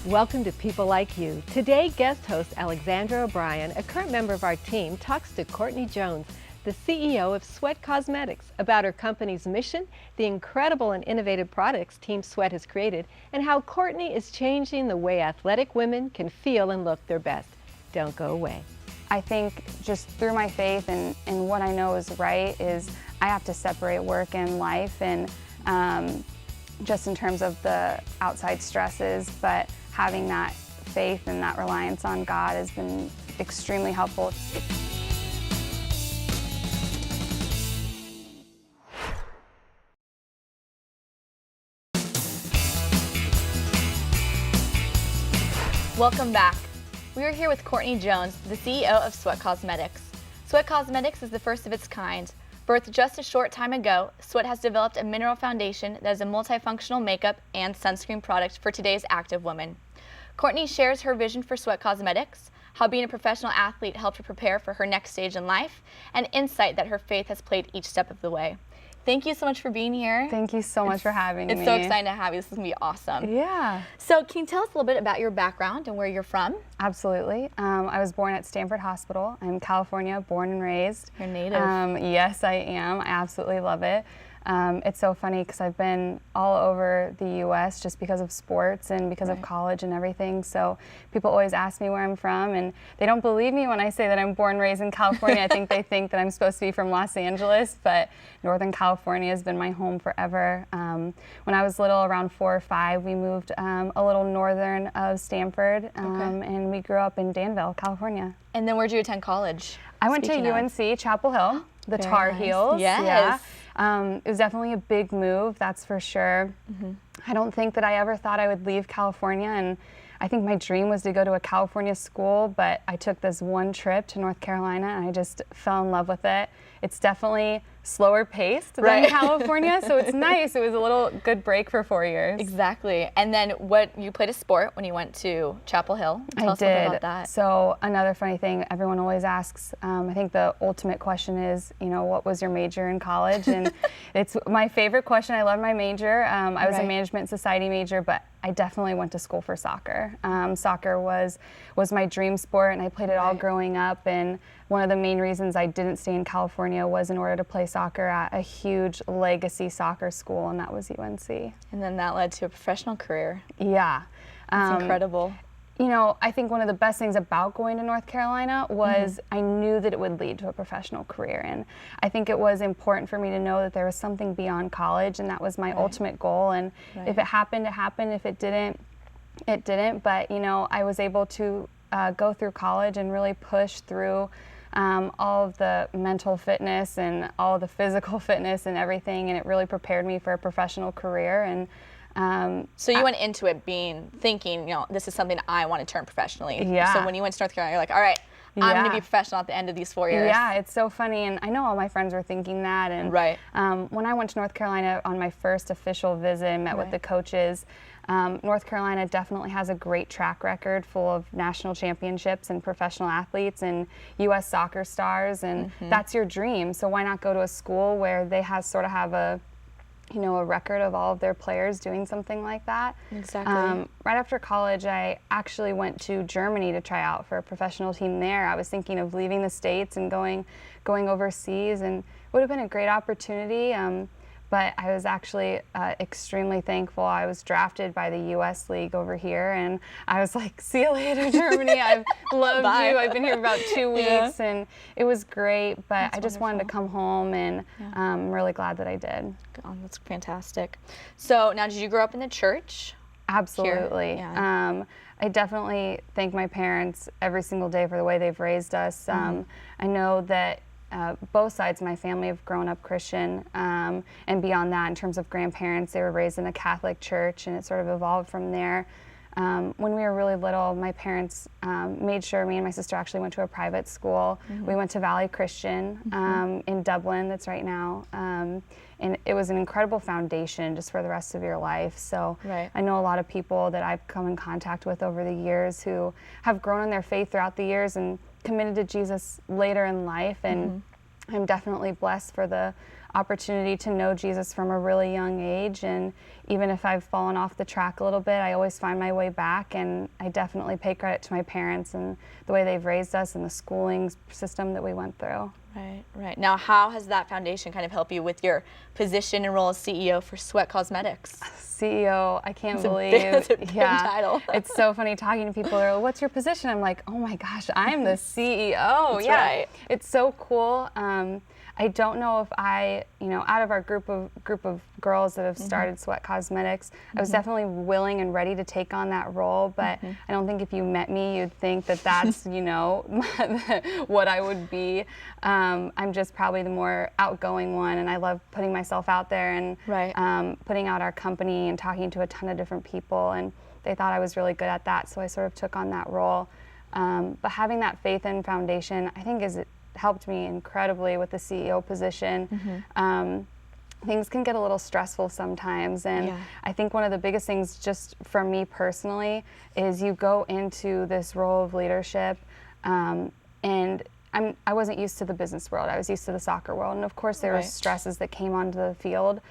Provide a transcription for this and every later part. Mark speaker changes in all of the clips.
Speaker 1: Welcome to People Like You. Today, guest host Alexandra O'Brien, a current member of our team, talks to Courtney Jones, the CEO of Sweat Cosmetics, about her company's mission, the incredible and innovative products Team Sweat has created, and how Courtney is changing the way athletic women can feel and look their best. Don't go away.
Speaker 2: I think just through my faith and what I know is right is I have to separate work and life, and just in terms of the outside stresses, but having that faith and that reliance on God has been extremely helpful.
Speaker 3: Welcome back. We are here with Courtney Jones, the CEO of Sweat Cosmetics. Sweat Cosmetics is the first of its kind. Birthed just a short time ago, Sweat has developed a mineral foundation that is a multifunctional makeup and sunscreen product for today's active woman. Courtney shares her vision for Sweat Cosmetics, how being a professional athlete helped her prepare for her next stage in life, and insight that her faith has played each step of the way. Thank you so much for being here.
Speaker 2: Thank you so much for having me.
Speaker 3: It's so exciting to have you. This is going to be awesome.
Speaker 2: Yeah.
Speaker 3: So can you tell us a little bit about your background and where you're from?
Speaker 2: Absolutely. I was born at Stanford Hospital. I'm California, born and raised.
Speaker 3: You're native.
Speaker 2: Yes, I am. I absolutely love it. It's so funny because I've been all over the U.S. just because of sports and because of college and everything. So people always ask me where I'm from, and they don't believe me when I say that I'm born and raised in California. I think they think that I'm supposed to be from Los Angeles, but Northern California has been my home forever. When I was little, around 4 or 5, we moved a little northern of Stanford, and we grew up in Danville, California.
Speaker 3: And then where'd you attend college?
Speaker 2: I went to UNC, Chapel Hill, the Tar Heels.
Speaker 3: Yes.
Speaker 2: Yeah. It was definitely a big move, that's for sure. I don't think that I ever thought I would leave California, and I think my dream was to go to a California school, but I took this one trip to North Carolina and I just fell in love with it. It's definitely slower paced than California, so it's nice. It was a little good break for 4 years.
Speaker 3: Exactly. And then you played a sport when you went to Chapel Hill. Tell us a little bit about that.
Speaker 2: So another funny thing everyone always asks, I think the ultimate question is, what was your major in college? And it's my favorite question. I love my major. I was a management society major, but I definitely went to school for soccer. Soccer was my dream sport, and I played it all growing up. And one of the main reasons I didn't stay in California was in order to play soccer at a huge legacy soccer school, and that was UNC.
Speaker 3: And then that led to a professional career.
Speaker 2: Yeah.
Speaker 3: That's incredible.
Speaker 2: I think one of the best things about going to North Carolina was I knew that it would lead to a professional career. And I think it was important for me to know that there was something beyond college, and that was my ultimate goal. And if it happened, it happened. If it didn't, it didn't. But, I was able to go through college and really push through all of the mental fitness and all of the physical fitness and everything. And it really prepared me for a professional career. And
Speaker 3: so you went into it thinking, this is something I want to turn professionally. Yeah. So when you went to North Carolina, you're like, all right, I'm going to be professional at the end of these 4 years.
Speaker 2: Yeah, it's so funny, and I know all my friends were thinking that. And when I went to North Carolina on my first official visit and met with the coaches, North Carolina definitely has a great track record full of national championships and professional athletes and U.S. soccer stars, and that's your dream. So why not go to a school where they have a record of all of their players doing something like that.
Speaker 3: Exactly.
Speaker 2: Right after college, I actually went to Germany to try out for a professional team there. I was thinking of leaving the States and going overseas, and it would have been a great opportunity. But I was actually extremely thankful. I was drafted by the U.S. League over here, and I was like, see you later, Germany. I've loved you. I've been here about 2 weeks, and it was great, but I just wanted to come home, and I'm really glad that I did.
Speaker 3: Oh, that's fantastic. So now, did you grow up in the church?
Speaker 2: Absolutely. I definitely thank my parents every single day for the way they've raised us. I know that both sides of my family have grown up Christian, and beyond that, in terms of grandparents, they were raised in a Catholic church, and it sort of evolved from there. When we were really little, my parents made sure me and my sister actually went to a private school. We went to Valley Christian in Dublin, that's right now. And it was an incredible foundation just for the rest of your life. So I know a lot of people that I've come in contact with over the years who have grown in their faith throughout the years and committed to Jesus later in life. And I'm definitely blessed for the opportunity to know Jesus from a really young age, and even if I've fallen off the track a little bit, I always find my way back, and I definitely pay credit to my parents and the way they've raised us and the schooling system that we went through.
Speaker 3: Right, right. Now, how has that foundation kind of helped you with your position and role as CEO for Sweat Cosmetics?
Speaker 2: CEO, I can't believe.
Speaker 3: That's a big title.
Speaker 2: It's so funny talking to people. They're like, "What's your position?" I'm like, "Oh my gosh, I'm the CEO."
Speaker 3: That's
Speaker 2: yeah,
Speaker 3: right.
Speaker 2: It's so cool. I don't know if I, out of our group of girls that have started Sweat Cosmetics, I was definitely willing and ready to take on that role, but I don't think if you met me, you'd think that that's, what I would be. I'm just probably the more outgoing one, and I love putting myself out there and putting out our company and talking to a ton of different people, and they thought I was really good at that, so I sort of took on that role. But having that faith and foundation, I think, helped me incredibly with the CEO position. Things can get a little stressful sometimes, and I think one of the biggest things just for me personally is you go into this role of leadership, and I wasn't used to the business world. I was used to the soccer world, and of course there were stresses that came onto the field.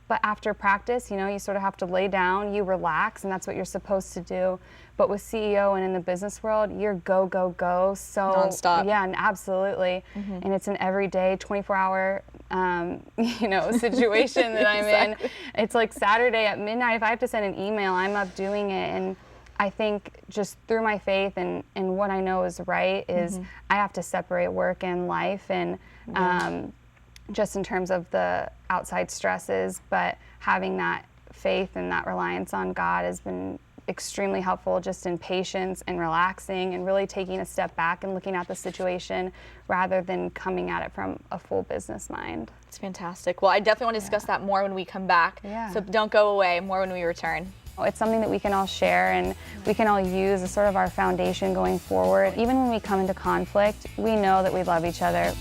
Speaker 2: But after practice, you sort of have to lay down, you relax, and that's what you're supposed to do. But with CEO and in the business world, you're go, go, go. So
Speaker 3: nonstop.
Speaker 2: Yeah, and absolutely. And it's an everyday 24-hour, situation that I'm in. It's like Saturday at midnight. If I have to send an email, I'm up doing it. And I think just through my faith and what I know is right is I have to separate work and life, and just in terms of the outside stresses, but having that faith and that reliance on God has been extremely helpful just in patience and relaxing and really taking a step back and looking at the situation rather than coming at it from a full business mind.
Speaker 3: It's fantastic. Well, I definitely want to discuss that more when we come back. So don't go away, more when we return.
Speaker 2: It's something that we can all share and we can all use as sort of our foundation going forward. Even when we come into conflict, we know that we love each other.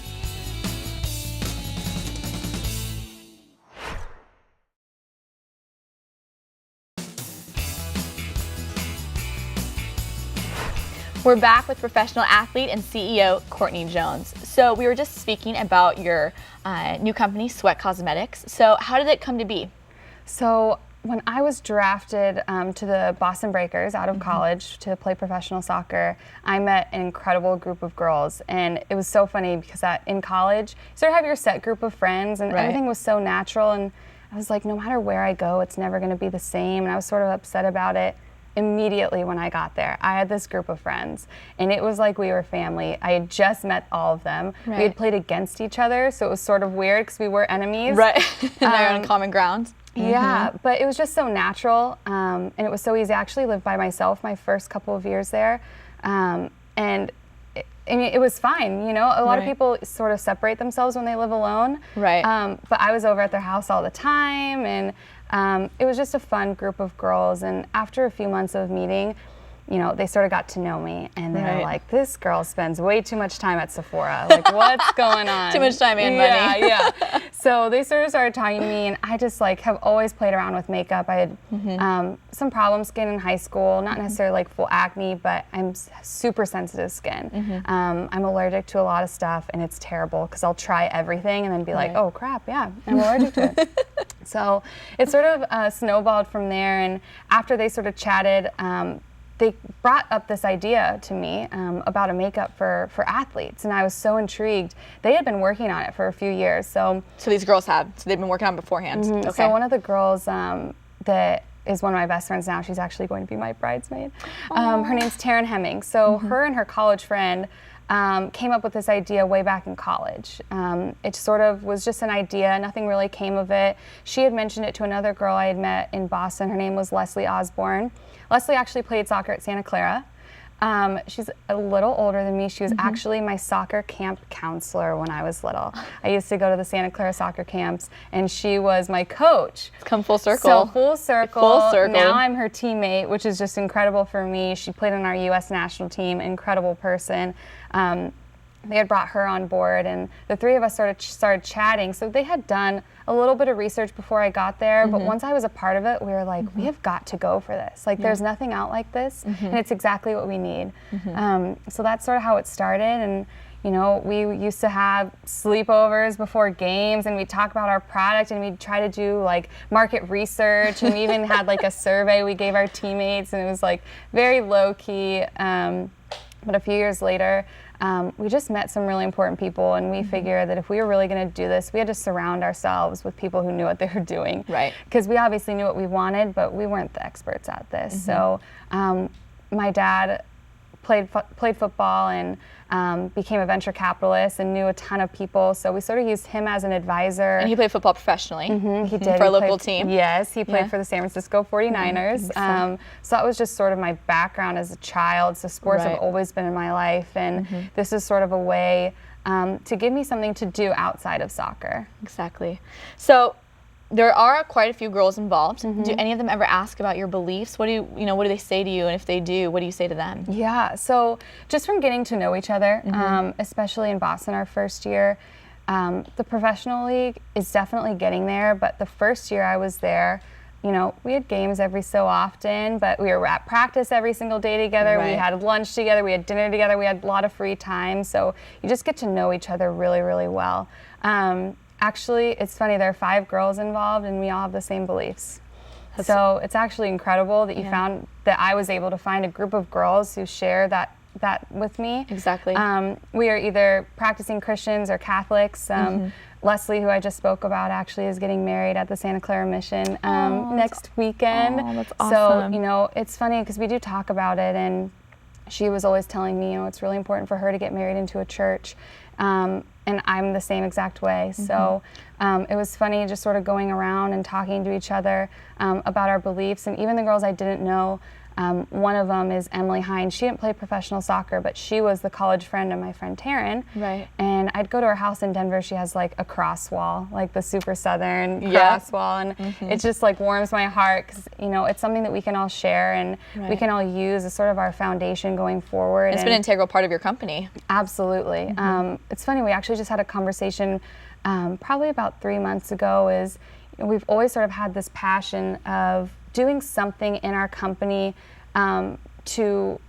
Speaker 3: We're back with professional athlete and CEO Courtney Jones. So we were just speaking about your new company, Sweat Cosmetics. So how did it come to be?
Speaker 2: So when I was drafted to the Boston Breakers out of college to play professional soccer, I met an incredible group of girls. And it was so funny because in college, you sort of have your set group of friends, and everything was so natural. And I was like, no matter where I go, it's never going to be the same. And I was sort of upset about it. Immediately when I got there, I had this group of friends, and it was like we were family. I had just met all of them. We had played against each other, so it was sort of weird because we were enemies.
Speaker 3: They're on common ground.
Speaker 2: Yeah, but it was just so natural, and it was so easy. I actually lived by myself my first couple of years there, and it was fine, A lot of people sort of separate themselves when they live alone. But I was over at their house all the time, and it was just a fun group of girls. And after a few months of meeting, they sort of got to know me, and they were like, "This girl spends way too much time at Sephora. Like, what's going on?"
Speaker 3: Too much time and money.
Speaker 2: Yeah. So they sort of started talking to me, and I just have always played around with makeup. I had some problem skin in high school, not necessarily like full acne, but I'm super sensitive skin. I'm allergic to a lot of stuff, and it's terrible because I'll try everything and then be like, "Oh crap, yeah, I'm allergic to it." So it sort of snowballed from there, and after they sort of chatted, they brought up this idea to me about a makeup for athletes, and I was so intrigued. They had been working on it for a few years. So
Speaker 3: these girls have, so they've been working on it beforehand.
Speaker 2: So one of the girls that is one of my best friends now, she's actually going to be my bridesmaid. Her name's Taryn Hemming. So her and her college friend came up with this idea way back in college. It sort of was just an idea, nothing really came of it. She had mentioned it to another girl I had met in Boston. Her name was Leslie Osborne. Leslie actually played soccer at Santa Clara. She's a little older than me. She was actually my soccer camp counselor when I was little. I used to go to the Santa Clara soccer camps, and she was my coach.
Speaker 3: It's come full circle.
Speaker 2: So full circle.
Speaker 3: Full circle.
Speaker 2: Now I'm her teammate, which is just incredible for me. She played on our U.S. national team, incredible person. They had brought her on board, and the three of us sort of started chatting. So they had done a little bit of research before I got there, but once I was a part of it, we were like, we have got to go for this. Like, there's nothing out like this, and it's exactly what we need. So that's sort of how it started, and you know, we used to have sleepovers before games, and we'd talk about our product, and we'd try to do like market research, and we even had like a survey we gave our teammates, and it was like very low key. But a few years later, we just met some really important people, and we figured that if we were really going to do this, we had to surround ourselves with people who knew what they were doing.
Speaker 3: Right.
Speaker 2: Because we obviously knew what we wanted, but we weren't the experts at this. So my dad played football and became a venture capitalist and knew a ton of people. So we sort of used him as an advisor.
Speaker 3: And he played football professionally.
Speaker 2: He did.
Speaker 3: For a
Speaker 2: He
Speaker 3: local
Speaker 2: played,
Speaker 3: team.
Speaker 2: Yes, he played for the San Francisco 49ers. So that was just sort of my background as a child. So sports have always been in my life, and this is sort of a way to give me something to do outside of soccer.
Speaker 3: Exactly. So there are quite a few girls involved. Do any of them ever ask about your beliefs? What do what do they say to you? And if they do, what do you say to them?
Speaker 2: Yeah, so just from getting to know each other, especially in Boston our first year, the professional league is definitely getting there, but the first year I was there, you know, we had games every so often, but we were at practice every single day together. We had lunch together, we had dinner together, we had a lot of free time, so you just get to know each other really, really well. Actually, it's funny, there are 5 girls involved and we all have the same beliefs. So it's actually incredible that you found that I was able to find a group of girls who share that with me.
Speaker 3: Exactly.
Speaker 2: We are either practicing Christians or Catholics. Leslie, who I just spoke about, actually is getting married at the Santa Clara Mission next weekend.
Speaker 3: Oh, that's awesome.
Speaker 2: So, you know, it's funny because we do talk about it, and she was always telling me, you know, it's really important for her to get married into a church. And I'm the same exact way. So it was funny just sort of going around and talking to each other about our beliefs. And even the girls I didn't know, one of them is Emily Hines. She didn't play professional soccer, but she was the college friend of my friend Taryn.
Speaker 3: Right.
Speaker 2: And I'd go to her house in Denver. She has like a cross wall, like the super southern cross wall. And it just like warms my heart because, you know, it's something that we can all share and we can all use as sort of our foundation going forward.
Speaker 3: It's been an integral part of your company.
Speaker 2: Absolutely. It's funny, we actually just had a conversation probably about 3 months ago. Is, you know, we've always sort of had this passion of doing something in our company to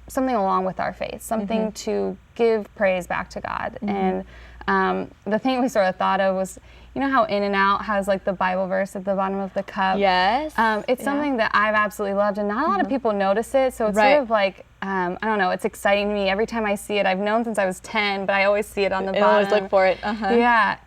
Speaker 2: something along with our faith, something to give praise back to God. And the thing we sort of thought of was, you know how In-N-Out has like the Bible verse at the bottom of the cup?
Speaker 3: Yes.
Speaker 2: It's something that I've absolutely loved, and not a lot of people notice it, so it's sort of like, I don't know, it's exciting to me. Every time I see it, I've known since I was 10, but I always see it on the bottom.
Speaker 3: I always look for it.
Speaker 2: Yeah,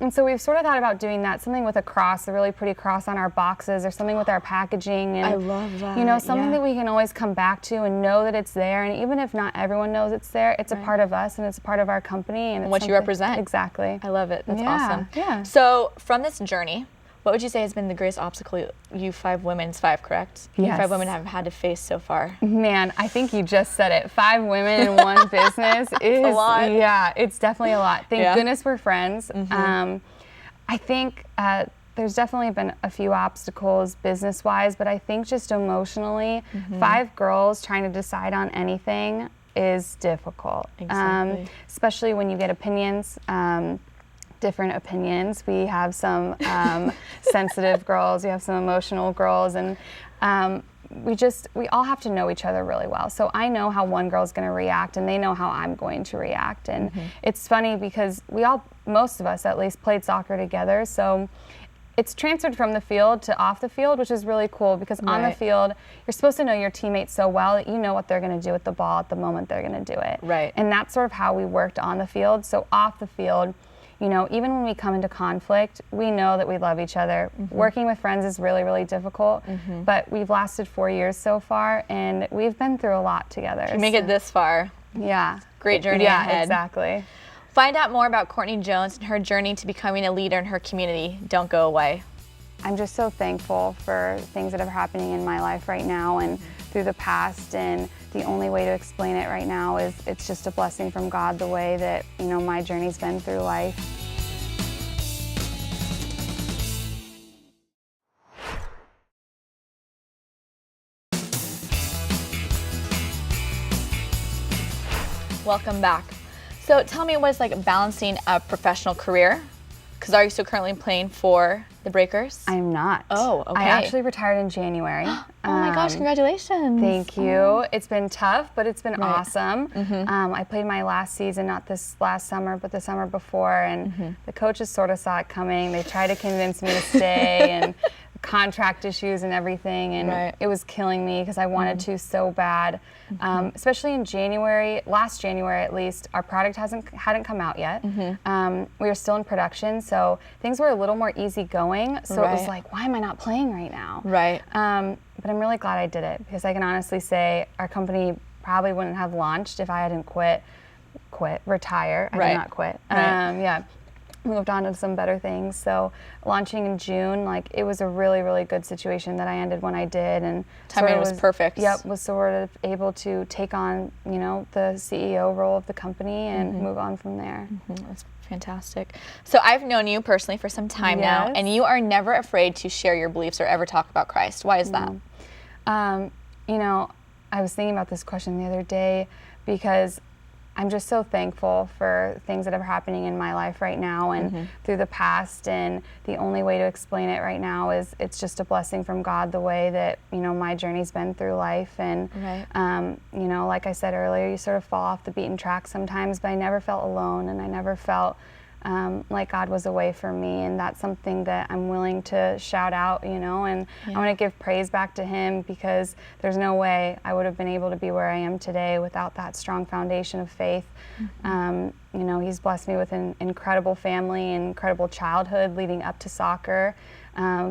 Speaker 2: and so we've sort of thought about doing that, something with a cross, a really pretty cross on our boxes, or something with our packaging. And,
Speaker 3: I love that.
Speaker 2: You know, something that we can always come back to and know that it's there, and even if not everyone knows it's there, it's a part of us, and it's a part of our company. And
Speaker 3: what you represent.
Speaker 2: Exactly.
Speaker 3: I love it. That's awesome.
Speaker 2: Yeah.
Speaker 3: So from this journey, what would you say has been the greatest obstacle you 5 women, it's 5, correct?
Speaker 2: Yes.
Speaker 3: You 5 women have had to face so far?
Speaker 2: Man, I think you just said it. 5 women in one business is
Speaker 3: a lot.
Speaker 2: Yeah, it's definitely a lot. Thank goodness we're friends. I think there's definitely been a few obstacles business-wise, but I think just emotionally, 5 girls trying to decide on anything is difficult.
Speaker 3: Exactly.
Speaker 2: Especially when you get opinions. Different opinions. We have some sensitive girls, we have some emotional girls, and we all have to know each other really well. So I know how one girl's going to react, and they know how I'm going to react. And it's funny because most of us at least, played soccer together, so it's transferred from the field to off the field, which is really cool because on the field, you're supposed to know your teammates so well that you know what they're going to do with the ball at the moment they're going to do it.
Speaker 3: Right.
Speaker 2: And that's sort of how we worked on the field. So off the field, you know, even when we come into conflict, we know that we love each other. Working with friends is really, really difficult, but we've lasted 4 years so far, and we've been through a lot together.
Speaker 3: To make it this far.
Speaker 2: Yeah.
Speaker 3: Great journey ahead.
Speaker 2: Yeah, exactly.
Speaker 3: Find out more about Courtney Jones and her journey to becoming a leader in her community. Don't go away.
Speaker 2: I'm just so thankful for things that are happening in my life right now and through the past, and the only way to explain it right now is it's just a blessing from God, the way that, you know, my journey's been through life.
Speaker 3: Welcome back. So tell me what it's like balancing a professional career, because are you still currently playing for the Breakers?
Speaker 2: I am not.
Speaker 3: Oh, okay.
Speaker 2: I actually retired in January.
Speaker 3: Oh my gosh, congratulations.
Speaker 2: Thank you. It's been tough, but it's been awesome.
Speaker 3: Mm-hmm.
Speaker 2: I played my last season, not this last summer, but the summer before, and the coaches sort of saw it coming. They tried to convince me to stay, and contract issues and everything, and it was killing me because I wanted to so bad. Especially in January, last January at least, our product hadn't come out yet. We were still in production, so things were a little more easygoing. So it was like, why am I not playing right now?
Speaker 3: Right.
Speaker 2: But I'm really glad I did it, because I can honestly say our company probably wouldn't have launched if I hadn't retire. I did not quit. Moved on to some better things. So launching in June, like, it was a really, really good situation that I ended when I did, and
Speaker 3: timing was perfect.
Speaker 2: Yep, was sort of able to take on, you know, the CEO role of the company and move on from there.
Speaker 3: That's fantastic. So I've known you personally for some time now, and you are never afraid to share your beliefs or ever talk about Christ. Why is that?
Speaker 2: You know, I was thinking about this question the other day because I'm just so thankful for things that are happening in my life right now and through the past, and the only way to explain it right now is it's just a blessing from God, the way that, you know, my journey's been through life. And you know, like I said earlier, you sort of fall off the beaten track sometimes, but I never felt alone, and I never felt like God was away from me, and that's something that I'm willing to shout out, you know, and I want to give praise back to Him, because there's no way I would have been able to be where I am today without that strong foundation of faith. You know, He's blessed me with an incredible family, an incredible childhood leading up to soccer,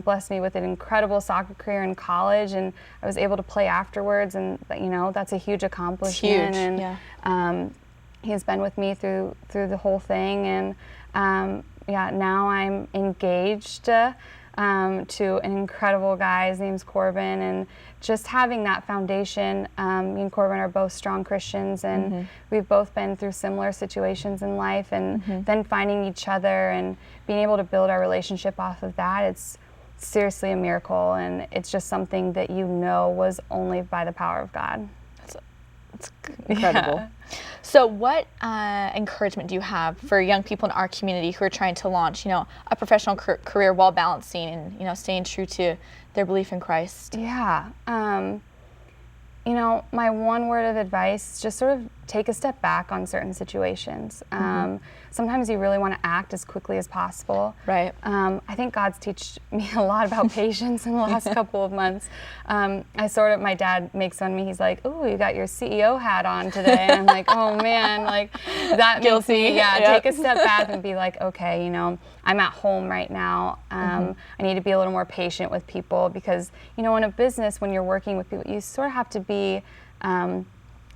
Speaker 2: blessed me with an incredible soccer career in college, and I was able to play afterwards, and you know, that's a huge accomplishment.
Speaker 3: It's huge.
Speaker 2: And He's been with me through the whole thing, and now I'm engaged to an incredible guy. His name's Corbin, and just having that foundation. Me and Corbin are both strong Christians, and we've both been through similar situations in life, and then finding each other and being able to build our relationship off of that, it's seriously a miracle, and it's just something that, you know, was only by the power of God.
Speaker 3: It's incredible. So what encouragement do you have for young people in our community who are trying to launch, you know, a professional career while balancing and, you know, staying true to their belief in Christ?
Speaker 2: Yeah. You know, my one word of advice, just sort of take a step back on certain situations. Sometimes you really want to act as quickly as possible.
Speaker 3: Right.
Speaker 2: I think God's taught me a lot about patience in the last couple of months. My dad makes fun of me. He's like, "Oh, you got your CEO hat on today." And I'm like, "Oh man," like that
Speaker 3: guilty.
Speaker 2: Take a step back and be like, "Okay, you know, I'm at home right now. I need to be a little more patient with people, because, you know, in a business, when you're working with people, you sort of have to be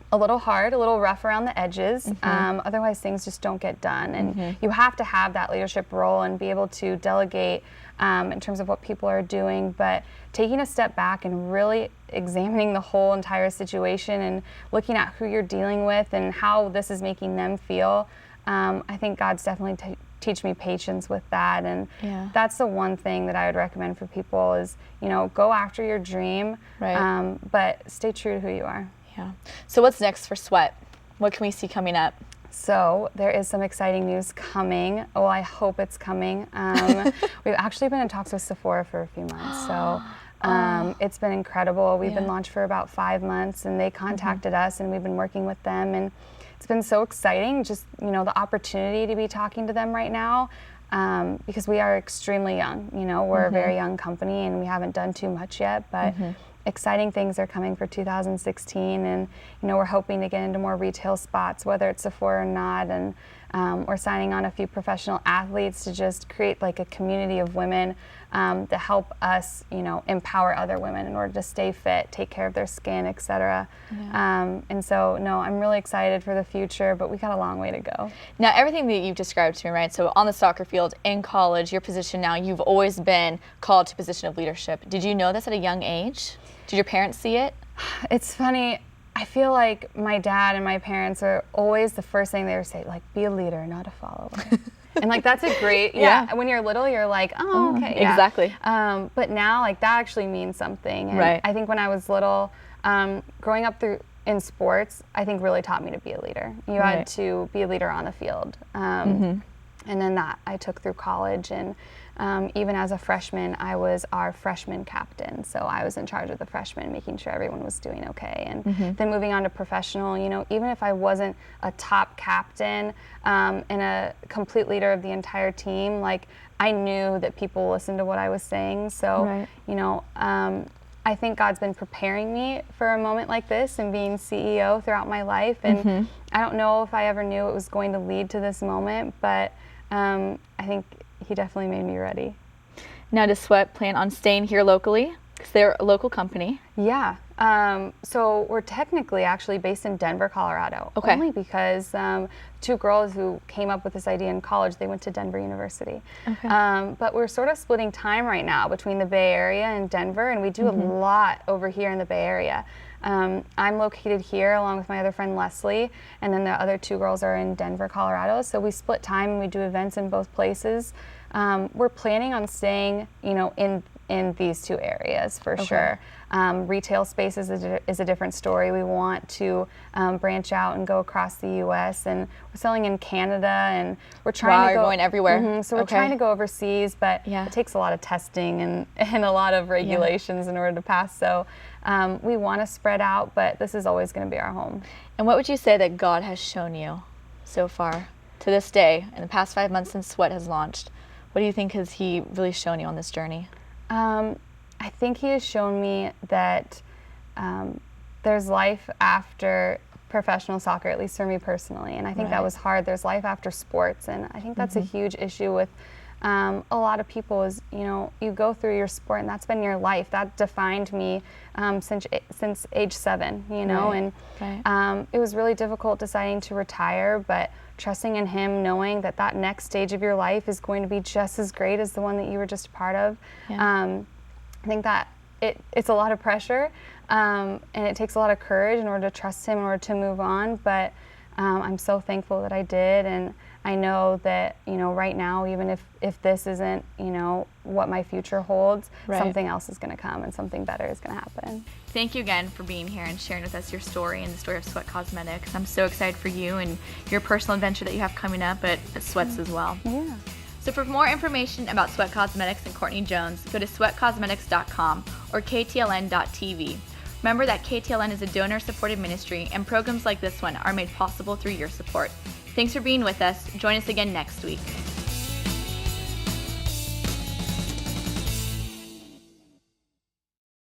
Speaker 2: a little hard, a little rough around the edges. Otherwise, things just don't get done. And you have to have that leadership role and be able to delegate in terms of what people are doing. But taking a step back and really examining the whole entire situation and looking at who you're dealing with and how this is making them feel, I think God's definitely teach me patience with that. And that's the one thing that I would recommend for people is, you know, go after your dream, but stay true to who you are.
Speaker 3: Yeah. So what's next for Sweat? What can we see coming up?
Speaker 2: So there is some exciting news coming. Well, I hope it's coming. We've actually been in talks with Sephora for a few months. So it's been incredible. We've been launched for about 5 months, and they contacted us, and we've been working with them. And it's been so exciting, just, you know, the opportunity to be talking to them right now, because we are extremely young. You know, we're a very young company, and we haven't done too much yet, but exciting things are coming for 2016, and, you know, we're hoping to get into more retail spots, whether it's Sephora or not, and we're signing on a few professional athletes to just create like a community of women to help us, you know, empower other women in order to stay fit, take care of their skin, etc. And so, no, I'm really excited for the future, but we got a long way to go.
Speaker 3: Now, everything that you've described to me, right? So on the soccer field, in college, your position now, you've always been called to a position of leadership. Did you know this at a young age? Did your parents see it?
Speaker 2: It's funny. I feel like my dad and my parents are always the first thing they would say, like, be a leader, not a follower. And like, that's a great, when you're little, you're like, oh, okay.
Speaker 3: Exactly.
Speaker 2: But now, like, that actually means something. And I think when I was little, growing up in sports, I think really taught me to be a leader. You had to be a leader on the field. And then that I took through college, and even as a freshman, I was our freshman captain. So I was in charge of the freshmen, making sure everyone was doing okay. And then moving on to professional, you know, even if I wasn't a top captain and a complete leader of the entire team, like I knew that people listened to what I was saying. So, you know, I think God's been preparing me for a moment like this and being CEO throughout my life. And I don't know if I ever knew it was going to lead to this moment, but I think he definitely made me ready.
Speaker 3: Now, does Sweat plan on staying here locally? Because they're a local company.
Speaker 2: Yeah. So we're technically actually based in Denver, Colorado.
Speaker 3: Okay.
Speaker 2: Only because two girls who came up with this idea in college, they went to Denver University.
Speaker 3: Okay.
Speaker 2: But we're sort of splitting time right now between the Bay Area and Denver, and we do a lot over here in the Bay Area. I'm located here along with my other friend Leslie, and then the other two girls are in Denver, Colorado. So we split time and we do events in both places. We're planning on staying, you know, in these two areas for sure. Retail space is a different story. We want to branch out and go across the U.S. and we're selling in Canada, and we're trying to go.
Speaker 3: You're going everywhere.
Speaker 2: So we're trying to go overseas, but it takes a lot of testing and a lot of regulations in order to pass. So we want to spread out, but this is always going to be our home.
Speaker 3: And what would you say that God has shown you so far to this day in the past 5 months since Sweat has launched? What do you think has he really shown you on this journey?
Speaker 2: I think he has shown me that there's life after professional soccer, at least for me personally, and I think that was hard. There's life after sports, and I think that's a huge issue with a lot of people is, you know, you go through your sport and that's been your life. That defined me since age 7, you know, and it was really difficult deciding to retire, but trusting in him, knowing that that next stage of your life is going to be just as great as the one that you were just a part of. I think that it's a lot of pressure, and it takes a lot of courage in order to trust him, in order to move on, but I'm so thankful that I did, and I know that, you know, right now, even if this isn't, you know, what my future holds, something else is going to come and something better is going to happen.
Speaker 3: Thank you again for being here and sharing with us your story and the story of Sweat Cosmetics. I'm so excited for you and your personal adventure that you have coming up at Sweats as well.
Speaker 2: Yeah.
Speaker 3: So for more information about Sweat Cosmetics and Courtney Jones, go to sweatcosmetics.com or ktln.tv. Remember that KTLN is a donor-supported ministry, and programs like this one are made possible through your support. Thanks for being with us. Join us again next week.